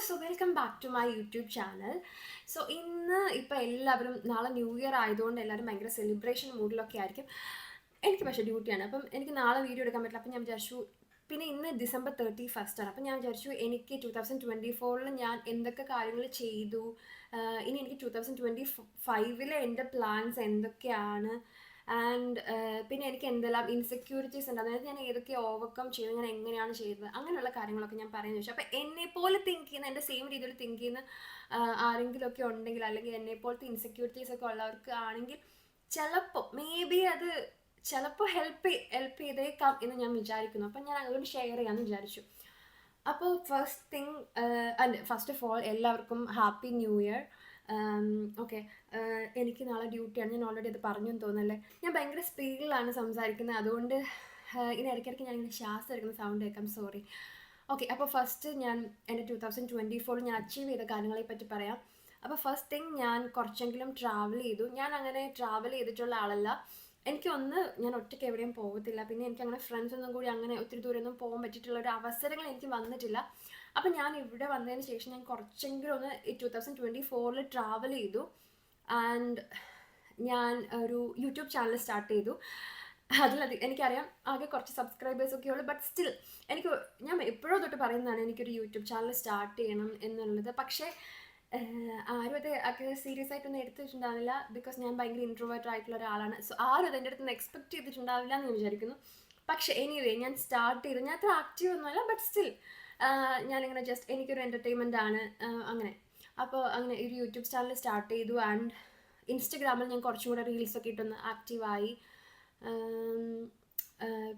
So welcome back to my YouTube channel. So ഇന്ന് ഇപ്പോൾ എല്ലാവരും നാളെ ന്യൂ ഇയർ ആയതുകൊണ്ട് എല്ലാവരും ഭയങ്കര സെലിബ്രേഷൻ മൂഡിലൊക്കെ ആയിരിക്കും. എനിക്ക് പക്ഷേ ഡ്യൂട്ടിയാണ്, അപ്പം എനിക്ക് നാളെ വീഡിയോ എടുക്കാൻ പറ്റില്ല. അപ്പം ഞാൻ വിചാരിച്ചു, പിന്നെ ഇന്ന് December 31 ആണ്. അപ്പം ഞാൻ വിചാരിച്ചു എനിക്ക് 2024 ഞാൻ എന്തൊക്കെ കാര്യങ്ങൾ ചെയ്തു, ഇനി എനിക്ക് 2025 എൻ്റെ പ്ലാൻസ് എന്തൊക്കെയാണ്, ആൻഡ് പിന്നെ എനിക്ക് എന്തെല്ലാം ഇൻസെക്യൂരിറ്റീസ് ഉണ്ട്, അതായത് ഞാൻ ഏതൊക്കെ ഓവർകം ചെയ്തു, ഞാൻ എങ്ങനെയാണ് ചെയ്തത്, അങ്ങനെയുള്ള കാര്യങ്ങളൊക്കെ ഞാൻ പറയാൻ ചോദിച്ചു. അപ്പോൾ എന്നെപ്പോലെ തിങ്ക് ചെയ്യുന്ന, എൻ്റെ സെയിം രീതിയിൽ തിങ്ക് ചെയ്യുന്ന ആരെങ്കിലുമൊക്കെ ഉണ്ടെങ്കിൽ, അല്ലെങ്കിൽ എന്നെപ്പോലത്തെ ഇൻസെക്യൂരിറ്റീസ് ഒക്കെ ഉള്ളവർക്ക് ആണെങ്കിൽ ചിലപ്പോൾ മേ ബി അത് ചിലപ്പോൾ ഹെൽപ്പ് ചെയ്തേക്കാം എന്ന് ഞാൻ വിചാരിക്കുന്നു. അപ്പം ഞാൻ അതുകൊണ്ട് ഷെയർ ചെയ്യാമെന്ന് വിചാരിച്ചു. അപ്പോൾ ഫസ്റ്റ് ഓഫ് ഓൾ എല്ലാവർക്കും ഹാപ്പി ന്യൂ ഇയർ. ഓക്കെ, എനിക്ക് നാളെ ഡ്യൂട്ടിയാണ്, ഞാൻ ഓൾറെഡി അത് പറഞ്ഞു എന്ന് തോന്നുന്നല്ലേ. ഞാൻ ഭയങ്കര സ്പീഡിലാണ് സംസാരിക്കുന്നത്, അതുകൊണ്ട് ഇനി ഇടയ്ക്കിടയ്ക്ക് ഞാനിങ്ങനെ ശ്വാസം എടുക്കുന്ന സൗണ്ട് കേൾക്കാം, സോറി. ഓക്കെ, അപ്പോൾ ഫസ്റ്റ് ഞാൻ എൻ്റെ 2024 ഞാൻ അച്ചീവ് ചെയ്ത കാര്യങ്ങളെ പറ്റി പറയാം. അപ്പോൾ ഫസ്റ്റ് തിങ്, ഞാൻ കുറച്ചെങ്കിലും ട്രാവൽ ചെയ്തു. ഞാൻ അങ്ങനെ ട്രാവൽ ചെയ്തിട്ടുള്ള ആളല്ല. ഞാൻ ഒറ്റയ്ക്ക് എവിടെയും പോകത്തില്ല. പിന്നെ എനിക്കങ്ങനെ ഫ്രണ്ട്സൊന്നും കൂടി അങ്ങനെ ഒത്തിരി ദൂരമൊന്നും പോകാൻ പറ്റിയിട്ടുള്ള ഒരു അവസരങ്ങൾ എനിക്ക് വന്നിട്ടില്ല. അപ്പം ഞാൻ ഇവിടെ വന്നതിന് ശേഷം ഞാൻ കുറച്ചെങ്കിലും ഒന്ന് 2024 ട്രാവൽ ചെയ്തു. ആൻഡ് ഞാൻ ഒരു യൂട്യൂബ് ചാനൽ സ്റ്റാർട്ട് ചെയ്തു. എനിക്കറിയാം ആകെ കുറച്ച് സബ്സ്ക്രൈബേഴ്സൊക്കെ ഉള്ളൂ, ബട്ട് സ്റ്റിൽ ഞാൻ എപ്പോഴോ തൊട്ട് പറയുന്നതാണ് എനിക്കൊരു യൂട്യൂബ് ചാനൽ സ്റ്റാർട്ട് ചെയ്യണം എന്നുള്ളത്. പക്ഷേ ആരും അത് സീരിയസ് ആയിട്ടൊന്നും എടുത്തിട്ടുണ്ടാവില്ല, ബിക്കോസ് ഞാൻ ഭയങ്കര ഇൻട്രോവേർട്ട് ആയിട്ടുള്ള ഒരാളാണ്. സോ ആരും അത് എൻ്റെ അടുത്ത് നിന്ന് എക്സ്പെക്ട് ചെയ്തിട്ടുണ്ടാവില്ല എന്ന് ഞാൻ വിചാരിക്കുന്നു. പക്ഷേ എനിവേ ഞാൻ സ്റ്റാർട്ട് ചെയ്തു. ഞാൻ അത്ര ആക്റ്റീവ് ഒന്നുമല്ല, ബട്ട് സ്റ്റിൽ ഞാനിങ്ങനെ ജസ്റ്റ് എനിക്കൊരു എൻ്റർടൈൻമെൻ്റ് ആണ് അങ്ങനെ. അപ്പോൾ അങ്ങനെ ഒരു യൂട്യൂബ് ചാനൽ സ്റ്റാർട്ട് ചെയ്തു. ആൻഡ് ഇൻസ്റ്റഗ്രാമിൽ ഞാൻ കുറച്ചും കൂടെ റീൽസൊക്കെ ഇട്ടൊന്ന് ആക്റ്റീവായി.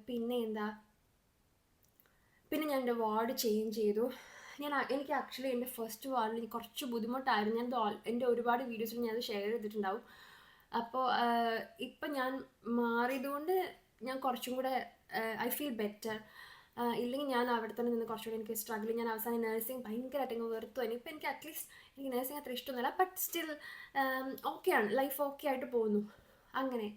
പിന്നെ ഞാൻ എൻ്റെ വാർഡ് ചേഞ്ച് ചെയ്തു. എനിക്ക് ആക്ച്വലി എൻ്റെ ഫസ്റ്റ് വാർഡിൽ കുറച്ച് ബുദ്ധിമുട്ടായിരുന്നു. എൻ്റെ ഒരുപാട് വീഡിയോസിൽ ഞാനത് ഷെയർ ചെയ്തിട്ടുണ്ടാവും. അപ്പോൾ ഇപ്പം ഞാൻ മാറിയതുകൊണ്ട് ഞാൻ കുറച്ചും കൂടെ ഐ ഫീൽ ബെറ്റർ. ഇല്ലെങ്കിൽ ഞാൻ അവിടെ തന്നെ നിന്ന് കുറച്ചുകൂടെ എനിക്ക് സ്ട്രഗിൾ. ഞാൻ അവസാനം നഴ്സിംഗ് ഭയങ്കരമായിട്ട് അങ്ങ് വെറുത്തു. ഇപ്പം എനിക്ക് അറ്റ്ലീസ്റ്റ് എനിക്ക് നഴ്സിംഗ് അത്ര ഇഷ്ടമൊന്നുമില്ല, ബട്ട് സ്റ്റിൽ ഓക്കെയാണ്, ലൈഫ് ഓക്കെ ആയിട്ട് പോകുന്നു. അങ്ങനെ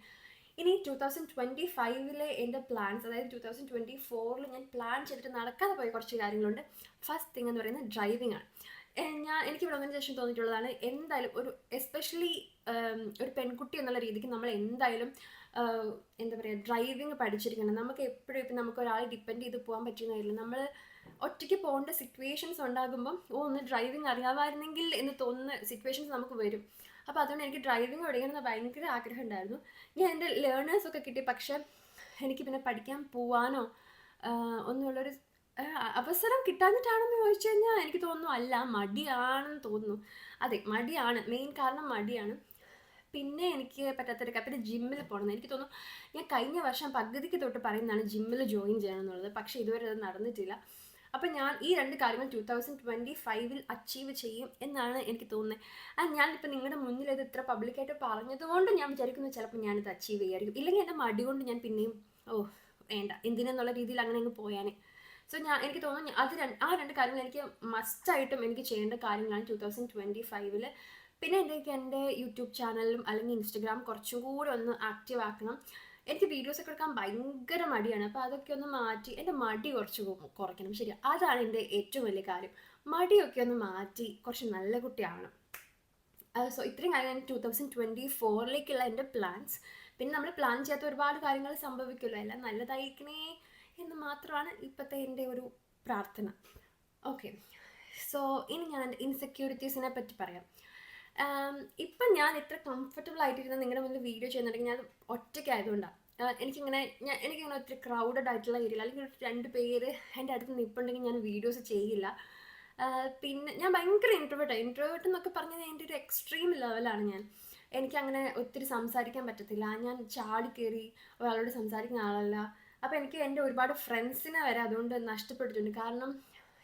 ഇനി 2025 എൻ്റെ പ്ലാൻസ്, അതായത് 2024 ഞാൻ പ്ലാൻ ചെയ്തിട്ട് നടക്കാതെ പോയ കുറച്ച് കാര്യങ്ങളുണ്ട്. ഫസ്റ്റ് തിങ് എന്ന് പറയുന്നത് ഡ്രൈവിംഗ് ആണ്. എനിക്കിവിടെ വന്നതിന് ശേഷം തോന്നിയിട്ടുള്ളതാണ്, എന്തായാലും എസ്പെഷ്യലി ഒരു പെൺകുട്ടി എന്നുള്ള രീതിക്ക് നമ്മൾ എന്തായാലും എന്താ പറയുക, ഡ്രൈവിംഗ് പഠിച്ചിരിക്കണം. നമുക്ക് എപ്പോഴും ഇപ്പം നമുക്ക് ഒരാളെ ഡിപ്പെൻഡ് ചെയ്ത് പോകാൻ പറ്റുന്ന കാര്യമില്ല. നമ്മൾ ഒറ്റയ്ക്ക് പോകേണ്ട സിറ്റുവേഷൻസ് ഉണ്ടാകുമ്പം ഒന്ന് ഡ്രൈവിംഗ് അറിയാമായിരുന്നെങ്കിൽ എന്ന് തോന്നുന്ന സിറ്റുവേഷൻസ് നമുക്ക് വരും. അപ്പോൾ അതുകൊണ്ട് എനിക്ക് ഡ്രൈവിംഗ് പഠിക്കണമെന്ന് ഭയങ്കര ആഗ്രഹം ഉണ്ടായിരുന്നു. ഞാൻ എൻ്റെ ലേണേഴ്സൊക്കെ കിട്ടി, പക്ഷേ എനിക്ക് പിന്നെ പഠിക്കാൻ പോവാനോ ഒന്നുമുള്ളൊരു അവസരം കിട്ടാഞ്ഞിട്ടാണെന്ന് ചോദിച്ചു കഴിഞ്ഞാൽ എനിക്ക് തോന്നുന്നു അല്ല, മടിയാണെന്ന് തോന്നുന്നു. അതെ, മടിയാണ് മെയിൻ കാരണം, മടിയാണ്. പിന്നെ എനിക്ക് പറ്റാത്തൊരു പിന്നെ ജിമ്മിൽ പോകണം. എനിക്ക് തോന്നുന്നു ഞാൻ കഴിഞ്ഞ വർഷം പകുതിക്ക് തൊട്ട് പറയുന്നതാണ് ജിമ്മിൽ ജോയിൻ ചെയ്യണം എന്നുള്ളത്, പക്ഷേ ഇതുവരെ അത് നടന്നിട്ടില്ല. അപ്പം ഞാൻ ഈ രണ്ട് കാര്യങ്ങൾ 2025 അച്ചീവ് ചെയ്യും എന്നാണ് എനിക്ക് തോന്നുന്നത്. ഞാനിപ്പോൾ നിങ്ങളുടെ മുന്നിൽ ഇത് ഇത്ര പബ്ലിക്കായിട്ട് പറഞ്ഞതുകൊണ്ട് ഞാൻ വിചാരിക്കുന്നു ചിലപ്പോൾ ഞാനിത് അച്ചീവ് ചെയ്യായിരിക്കും. ഇല്ലെങ്കിൽ എൻ്റെ മടി കൊണ്ട് ഞാൻ പിന്നെയും വേണ്ട എന്തിനെന്നുള്ള രീതിയിൽ അങ്ങനെ അങ്ങ് പോയാനേ. സോ എനിക്ക് തോന്നുന്നു ആ രണ്ട് കാര്യങ്ങൾ എനിക്ക് മസ്റ്റായിട്ടും എനിക്ക് ചെയ്യേണ്ട കാര്യങ്ങളാണ് 2025. പിന്നെ എൻ്റെ യൂട്യൂബ് ചാനലിലും അല്ലെങ്കിൽ ഇൻസ്റ്റഗ്രാം കുറച്ചും കൂടെ ഒന്ന് ആക്റ്റീവ് ആക്കണം. എനിക്ക് വീഡിയോസൊക്കെ എടുക്കാൻ ഭയങ്കര മടിയാണ്. അപ്പോൾ അതൊക്കെ ഒന്ന് മാറ്റി എൻ്റെ മടി കുറച്ച് കുറയ്ക്കണം. ശരി, അതാണ് എൻ്റെ ഏറ്റവും വലിയ കാര്യം. മടിയൊക്കെ ഒന്ന് മാറ്റി കുറച്ച് നല്ല കുട്ടിയാവണം. സോ ഇത്രയും കാര്യമാണ് 2024 എൻ്റെ പ്ലാൻസ്. പിന്നെ നമ്മൾ പ്ലാൻ ചെയ്യാത്ത ഒരുപാട് കാര്യങ്ങൾ സംഭവിക്കുമല്ലോ, എല്ലാം നല്ലതായിരിക്കണേ എന്ന് മാത്രമാണ് ഇപ്പോഴത്തെ എൻ്റെ ഒരു പ്രാർത്ഥന. ഓക്കെ, സോ ഇനി ഞാൻ എൻ്റെ ഇൻസെക്യൂരിറ്റീസിനെ പറ്റി പറയാം. ഇപ്പം ഞാൻ ഇത്ര കംഫർട്ടബിൾ ആയിട്ടിരുന്ന നിങ്ങളുടെ മുന്നിൽ വീഡിയോ ചെയ്യുന്നുണ്ടെങ്കിൽ ഞാൻ ഒറ്റയ്ക്കായതുകൊണ്ടാണ്. എനിക്കിങ്ങനെ ഒത്തിരി ക്രൗഡഡ് ആയിട്ടുള്ള ഏരിയയിൽ അല്ലെങ്കിൽ 2 പേര് എൻ്റെ അടുത്ത് നിൽപ്പുണ്ടെങ്കിൽ ഞാൻ വീഡിയോസ് ചെയ്യില്ല. പിന്നെ ഞാൻ ഭയങ്കര ഇൻട്രോവേർട്ട് എന്നൊക്കെ പറഞ്ഞാൽ എൻ്റെ ഒരു എക്സ്ട്രീം ലെവലാണ് ഞാൻ. എനിക്കങ്ങനെ ഒത്തിരി സംസാരിക്കാൻ പറ്റത്തില്ല. ഞാൻ ചാടിക്കയറി ഒരാളോട് സംസാരിക്കുന്ന ആളല്ല. അപ്പോൾ എനിക്ക് എൻ്റെ ഒരുപാട് ഫ്രണ്ട്സിനെ വരെ അതുകൊണ്ട് നഷ്ടപ്പെട്ടിട്ടുണ്ട്. കാരണം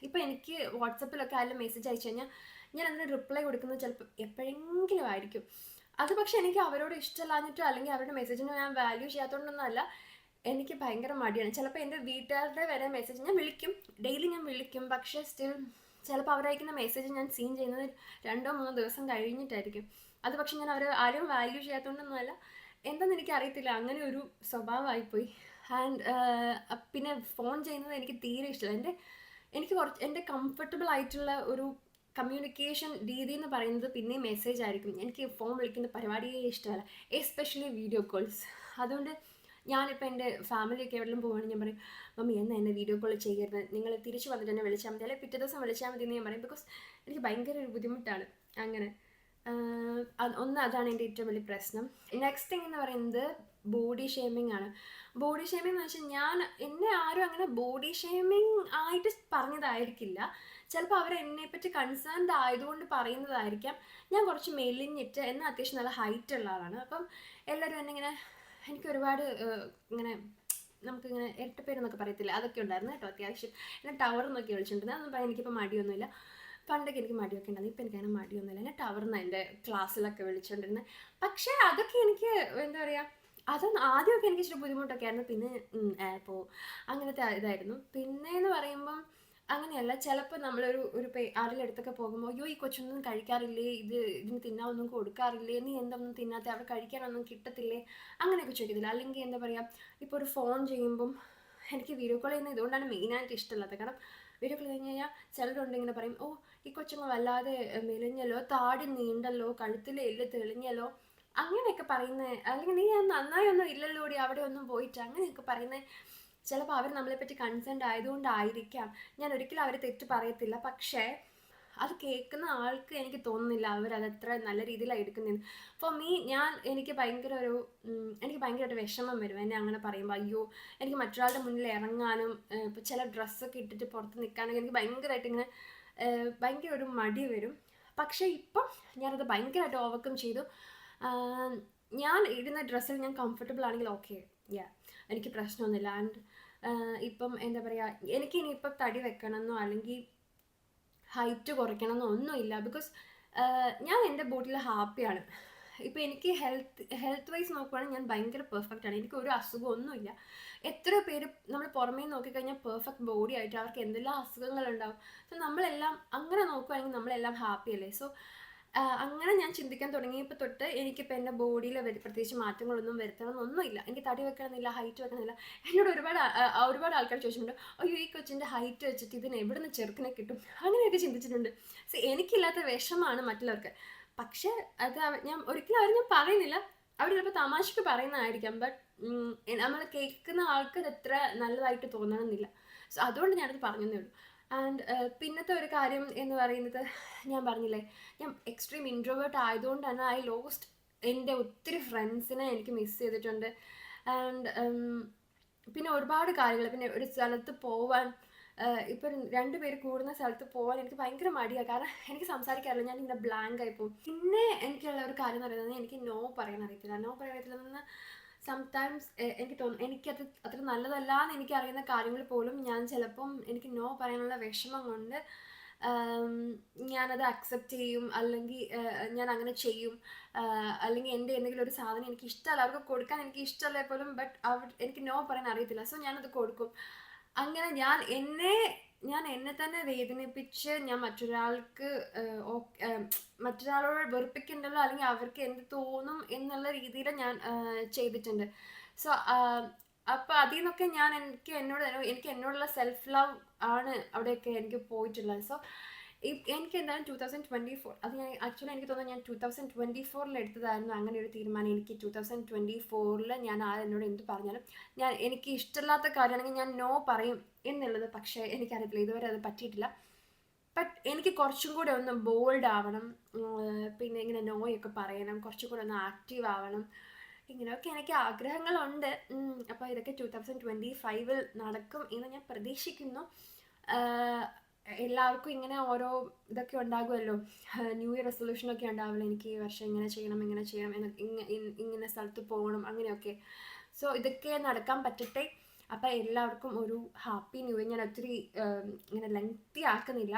ഇപ്പോൾ എനിക്ക് വാട്സപ്പിലൊക്കെ ആയാലും മെസ്സേജ് അയച്ചു കഴിഞ്ഞാൽ ഞാൻ അതിന് റിപ്ലൈ കൊടുക്കുന്നത് ചിലപ്പോൾ എപ്പോഴെങ്കിലും ആയിരിക്കും. അത് പക്ഷേ എനിക്ക് അവരോട് ഇഷ്ടമില്ലാഞ്ഞിട്ടോ അല്ലെങ്കിൽ അവരുടെ മെസ്സേജിന് ഞാൻ വാല്യൂ ചെയ്യാത്തതുകൊണ്ടൊന്നുമല്ല, എനിക്ക് ഭയങ്കര മടിയാണ്. ചിലപ്പോൾ എൻ്റെ വീട്ടുകാരുടെ വരെ മെസ്സേജ് ഞാൻ വിളിക്കും, ഡെയിലി ഞാൻ വിളിക്കും, പക്ഷേ സ്റ്റിൽ ചിലപ്പോൾ അവരയക്കുന്ന മെസ്സേജ് ഞാൻ സീൻ ചെയ്യുന്നത് 2-3 ദിവസം കഴിഞ്ഞിട്ടായിരിക്കും. അത് പക്ഷേ ഞാൻ ആരും വാല്യൂ ചെയ്യാത്തതുകൊണ്ടൊന്നുമല്ല, എന്താണെന്ന് എനിക്ക് അറിയത്തില്ല, അങ്ങനെ ഒരു സ്വഭാവമായിപ്പോയി. ആൻഡ് പിന്നെ ഫോൺ ചെയ്യുന്നത് എനിക്ക് തീരെ ഇഷ്ടമില്ല. എനിക്ക് എൻ്റെ കംഫർട്ടബിൾ ആയിട്ടുള്ള ഒരു കമ്മ്യൂണിക്കേഷൻ രീതി എന്ന് പറയുന്നത് പിന്നെയും മെസ്സേജ് ആയിരിക്കും. എനിക്ക് ഫോൺ വിളിക്കുന്ന പരിപാടിയേ ഇഷ്ടമല്ല, എസ്പെഷ്യലി വീഡിയോ കോൾസ്. അതുകൊണ്ട് ഞാനിപ്പോൾ എൻ്റെ ഫാമിലിയൊക്കെ എവിടെയും പോവുകയാണെങ്കിൽ ഞാൻ പറയും, മമ്മി എന്നാൽ എന്നെ വീഡിയോ കോൾ ചെയ്യരുത്, നിങ്ങൾ തിരിച്ച് വന്നിട്ട് എന്നെ വിളിച്ചാൽ മതി, അല്ലെങ്കിൽ പിറ്റേ ദിവസം വിളിച്ചാൽ മതി എന്ന് ഞാൻ പറയും. ബിക്കോസ് എനിക്ക് ഭയങ്കര ഒരു ബുദ്ധിമുട്ടാണ് അങ്ങനെ. അതാണ് എൻ്റെ ഏറ്റവും വലിയ പ്രശ്നം. നെക്സ്റ്റ് തിങ് എന്ന് പറയുന്നത് ബോഡി ഷേമിംഗ് ആണ്. ബോഡി ഷേമിംഗ് എന്ന് വെച്ചാൽ എന്നെ ആരും അങ്ങനെ ബോഡി ഷേമിംഗ് ആയിട്ട് പറഞ്ഞതായിരിക്കില്ല. ചിലപ്പോൾ അവർ എന്നെപ്പറ്റി കൺസേൺഡ് ആയതുകൊണ്ട് പറയുന്നതായിരിക്കാം. ഞാൻ കുറച്ച് മെലിഞ്ഞിട്ട് എന്നാൽ അത്യാവശ്യം നല്ല ഹൈറ്റ് ഉള്ള ആളാണ്. അപ്പം എല്ലാവരും എന്നെ ഇങ്ങനെ, എനിക്ക് ഒരുപാട് ഇങ്ങനെ നമുക്കിങ്ങനെ ഇരട്ടപ്പേരെന്നൊക്കെ പറയത്തില്ല, അതൊക്കെ ഉണ്ടായിരുന്നു കേട്ടോ. അത്യാവശ്യം എന്നെ ടവർ എന്നൊക്കെ വിളിച്ചിട്ടുണ്ട്. അതൊന്നും പറയാൻ എനിക്കിപ്പോൾ മടിയൊന്നുമില്ല. പണ്ടൊക്കെ എനിക്ക് മടിയൊക്കെ ഉണ്ടായിരുന്നു, ഇപ്പം എനിക്കങ്ങനെ മടിയൊന്നുമില്ല. എന്നെ ടവറിന്ന് എൻ്റെ ക്ലാസ്സിലൊക്കെ വിളിച്ചുകൊണ്ടിരുന്നത്. പക്ഷേ അതൊക്കെ എനിക്ക് എന്താ പറയുക, അതൊന്നും ആദ്യമൊക്കെ എനിക്ക് ഇച്ചിരി ബുദ്ധിമുട്ടൊക്കെ ആയിരുന്നു. പിന്നെ ഇപ്പോൾ അങ്ങനത്തെ ഇതായിരുന്നു. പിന്നെ എന്ന് പറയുമ്പം അങ്ങനെയല്ല, ചിലപ്പോൾ നമ്മളൊരു ആരുടെ അടുത്തൊക്കെ പോകുമ്പോൾ, അയ്യോ ഈ കൊച്ചൊന്നും കഴിക്കാറില്ലേ, ഇതിന് തിന്നാനൊന്നും കൊടുക്കാറില്ലേ, നീ എന്തൊന്നും തിന്നാത്ത, അവിടെ കഴിക്കാനൊന്നും കിട്ടത്തില്ലേ, അങ്ങനെയൊക്കെ ചോദിക്കത്തില്ല. അല്ലെങ്കിൽ എന്താ പറയുക, ഇപ്പോൾ ഒരു ഫോൺ ചെയ്യുമ്പം എനിക്ക് വീഡിയോ കോൾ ചെയ്യുന്നത് ഇതുകൊണ്ടാണ് മെയിനായിട്ട് ഇഷ്ടമില്ലാത്തത്. കാരണം വീഡിയോ കോൾ കഴിഞ്ഞ് കഴിഞ്ഞാൽ ചിലരുണ്ട് ഇങ്ങനെ പറയും, ഓ ഈ കൊച്ചങ്ങ് വല്ലാതെ മെലിഞ്ഞല്ലോ, താടി നീണ്ടല്ലോ, കഴുത്തിലെ എല്ല് തെളിഞ്ഞല്ലോ, അങ്ങനെയൊക്കെ പറയുന്നത്. അല്ലെങ്കിൽ നീ നന്നായി ഒന്നും ഇല്ലല്ലോ അവിടെ ഒന്നും പോയിട്ട്, അങ്ങനെയൊക്കെ പറയുന്നത്. ചിലപ്പോൾ അവർ നമ്മളെപ്പറ്റി കൺസേൺഡ് ആയതുകൊണ്ടായിരിക്കാം. ഞാൻ ഒരിക്കലും അവരെ തെറ്റ് പറയത്തില്ല. പക്ഷേ അത് കേൾക്കുന്ന ആൾക്ക് എനിക്ക് തോന്നുന്നില്ല അവരത് എത്ര നല്ല രീതിയിലാണ് എടുക്കുന്നതെന്ന്. ഫോർ മീ, എനിക്ക് ഭയങ്കരമായിട്ട് വിഷമം വരും എന്നെ അങ്ങനെ പറയുമ്പോൾ. അയ്യോ, എനിക്ക് മറ്റൊരാളുടെ മുന്നിൽ ഇറങ്ങാനും ഇപ്പോൾ ചില ഡ്രസ്സൊക്കെ ഇട്ടിട്ട് പുറത്ത് നിൽക്കാനൊക്കെ എനിക്ക് ഭയങ്കരമായിട്ട് ഇങ്ങനെ ഭയങ്കര ഒരു മടി വരും. പക്ഷേ ഇപ്പം ഞാനത് ഭയങ്കരമായിട്ട് ഓവർകം ചെയ്തു. ഞാൻ ഇടുന്ന ഡ്രസ്സിൽ ഞാൻ കംഫർട്ടബിൾ ആണെങ്കിൽ ഓക്കെ, എനിക്ക് പ്രശ്നമൊന്നുമില്ല. ആൻഡ് ഇപ്പം എന്താ പറയുക, എനിക്കിനിയിപ്പം തടി വെക്കണമെന്നോ അല്ലെങ്കിൽ ഹൈറ്റ് കുറയ്ക്കണമെന്നോ ഒന്നുമില്ല. ബിക്കോസ് ഞാൻ എൻ്റെ ബോഡിയിൽ ഹാപ്പിയാണ്. ഇപ്പോൾ എനിക്ക് ഹെൽത്ത് വൈസ് നോക്കുവാണെങ്കിൽ ഞാൻ ഭയങ്കര പെർഫെക്റ്റ് ആണ്. എനിക്ക് ഒരു അസുഖം ഒന്നുമില്ല. എത്രയോ പേര് നമ്മൾ പുറമേ നോക്കിക്കഴിഞ്ഞാൽ പെർഫെക്റ്റ് ബോഡി ആയിട്ട് അവർക്ക് എന്തെല്ലാം അസുഖങ്ങളുണ്ടാവും. സോ നമ്മളെല്ലാം അങ്ങനെ നോക്കുവാണെങ്കിൽ നമ്മളെല്ലാം ഹാപ്പി അല്ലേ. സോ അങ്ങനെ ഞാൻ ചിന്തിക്കാൻ തുടങ്ങിയപ്പോൾ തൊട്ട് എനിക്കിപ്പോൾ എൻ്റെ ബോഡിയിൽ പ്രത്യേകിച്ച് മാറ്റങ്ങളൊന്നും വരുത്തണമെന്നൊന്നുമില്ല. എനിക്ക് തടി വെക്കണമെന്നില്ല, ഹൈറ്റ് വെക്കണമെന്നില്ല. എന്നോട് ഒരുപാട് ആൾക്കാർ ചോദിച്ചിട്ടുണ്ട്, അയ്യോ ഈ കൊച്ചിൻ്റെ ഹൈറ്റ് വെച്ചിട്ട് ഇതിന് എവിടെ നിന്ന് ചെറുക്കിനെ കിട്ടും, അങ്ങനെയൊക്കെ ചിന്തിച്ചിട്ടുണ്ട്. സോ എനിക്കില്ലാത്ത വിഷമാണ് മറ്റുള്ളവർക്ക്. പക്ഷേ അത് ഞാൻ ഒരിക്കലും ഞാൻ പറയുന്നില്ല, അവർ ചിലപ്പോൾ തമാശക്ക് പറയുന്നതായിരിക്കാം. ബട്ട് നമ്മൾ കേൾക്കുന്ന ആൾക്ക് അത് എത്ര നല്ലതായിട്ട് തോന്നണമെന്നില്ല. സോ അതുകൊണ്ട് ഞാനത് പറഞ്ഞതേ ഉള്ളൂ. ആൻഡ് പിന്നത്തെ ഒരു കാര്യം എന്ന് പറയുന്നത്, ഞാൻ പറഞ്ഞില്ലേ, ഞാൻ എക്സ്ട്രീം ഇൻട്രോവേർട്ട് ആയതുകൊണ്ട് തന്നെ ഐ ലോസ്റ്റ് എൻ്റെ ഒത്തിരി ഫ്രണ്ട്സിനെ എനിക്ക് മിസ് ചെയ്തിട്ടുണ്ട്. ആൻഡ് പിന്നെ ഒരുപാട് കാര്യങ്ങൾ, പിന്നെ ഒരു സ്ഥലത്ത് പോവാൻ, ഇപ്പം 2 പേര് കൂടുന്ന സ്ഥലത്ത് പോകാൻ എനിക്ക് ഭയങ്കര മടിയാണ്. കാരണം എനിക്ക് സംസാരിക്കാറില്ല, ഞാൻ ഇങ്ങനെ ബ്ലാങ്ക് ആയി പോകും. പിന്നെ എനിക്കുള്ള ഒരു കാര്യം എന്ന് പറയുന്നത്, എനിക്ക് നോ പറയാൻ അറിയത്തില്ല. നോ പറയാൻ അറിയത്തില്ലെന്ന് സംടൈംസ് എനിക്ക് തോന്നും, എനിക്കത് അത്ര നല്ലതല്ല എന്ന് എനിക്കറിയുന്ന കാര്യങ്ങൾ പോലും ഞാൻ ചിലപ്പം എനിക്ക് നോ പറയാനുള്ള വിഷമം കൊണ്ട് ഞാനത് അക്സെപ്റ്റ് ചെയ്യും. അല്ലെങ്കിൽ ഞാൻ അങ്ങനെ ചെയ്യും. അല്ലെങ്കിൽ എൻ്റെ എന്തെങ്കിലും ഒരു സാധനം എനിക്ക് ഇഷ്ടമല്ല, അവർക്ക് കൊടുക്കാൻ എനിക്ക് ഇഷ്ടമല്ല പോലും, ബട്ട് എനിക്ക് നോ പറയാൻ അറിയത്തില്ല. സോ ഞാനത് കൊടുക്കും. അങ്ങനെ ഞാൻ എന്നെ തന്നെ വേദനിപ്പിച്ച് ഞാൻ മറ്റൊരാളോട് വെറുപ്പിക്കണ്ടല്ലോ, അല്ലെങ്കിൽ അവർക്ക് എന്ത് തോന്നും എന്നുള്ള രീതിയിൽ ഞാൻ ചെയ്തിട്ടുണ്ട്. സോ അപ്പോൾ അതിൽ നിന്നൊക്കെ എനിക്ക് എന്നോടുള്ള സെൽഫ് ലവ് ആണ് അവിടെയൊക്കെ എനിക്ക് പോയിട്ടുള്ളത്. സോ എനിക്ക് എന്തായാലും 2024, അത് എനിക്ക് തോന്നുന്നു ഞാൻ 2024 എടുത്തതായിരുന്നു അങ്ങനെ ഒരു തീരുമാനം. എനിക്ക് 2024 ഞാൻ എന്നോട് എന്ത് പറഞ്ഞാലും എനിക്ക് ഇഷ്ടമില്ലാത്ത കാര്യമാണെങ്കിൽ ഞാൻ നോ പറയും എന്നുള്ളത്. പക്ഷേ എനിക്കറിയത്തില്ല, ഇതുവരെ അത് പറ്റിയിട്ടില്ല. ബട്ട് എനിക്ക് കുറച്ചും കൂടെ ഒന്ന് ബോൾഡ് ആവണം, പിന്നെ ഇങ്ങനെ നോയൊക്കെ പറയണം, കുറച്ചും കൂടെ ഒന്ന് ആക്റ്റീവ് ആവണം, ഇങ്ങനെയൊക്കെ എനിക്ക് ആഗ്രഹങ്ങളുണ്ട്. അപ്പോൾ ഇതൊക്കെ 2025 നടക്കും എന്ന് ഞാൻ പ്രതീക്ഷിക്കുന്നു. എല്ലാവർക്കും ഇങ്ങനെ ഓരോ ഇതൊക്കെ ഉണ്ടാകുമല്ലോ, ന്യൂ ഇയർ റെസൊല്യൂഷനൊക്കെ ഉണ്ടാവില്ല, എനിക്ക് ഈ വർഷം ഇങ്ങനെ ചെയ്യണം ഇങ്ങനെ സ്ഥലത്ത് പോകണം, അങ്ങനെയൊക്കെ. സോ ഇതൊക്കെ നടക്കാൻ പറ്റട്ടെ. അപ്പോൾ എല്ലാവർക്കും ഒരു ഹാപ്പി ന്യൂ ഇയർ. ഞാൻ ഒത്തിരി ഇങ്ങനെ ലെങ്തി ആക്കുന്നില്ല,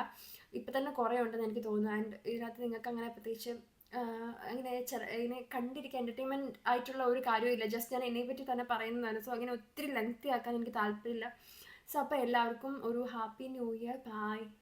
ഇപ്പം തന്നെ കുറേ ഉണ്ടെന്ന് എനിക്ക് തോന്നുന്നു. ആൻഡ് ഇതിനകത്ത് നിങ്ങൾക്ക് അങ്ങനെ പ്രത്യേകിച്ച് ഇങ്ങനെ കണ്ടിരിക്കുക എൻ്റർടൈൻമെൻറ്റ് ആയിട്ടുള്ള ഒരു കാര്യമില്ല, ജസ്റ്റ് ഞാൻ എന്നെപ്പറ്റി തന്നെ പറയുന്നതാണ്. സോ അങ്ങനെ ഒത്തിരി ലെങ്തി ആക്കാൻ എനിക്ക് താല്പര്യമില്ല. സോ അപ്പോൾ എല്ലാവർക്കും ഒരു ഹാപ്പി ന്യൂ ഇയർ. ബൈ.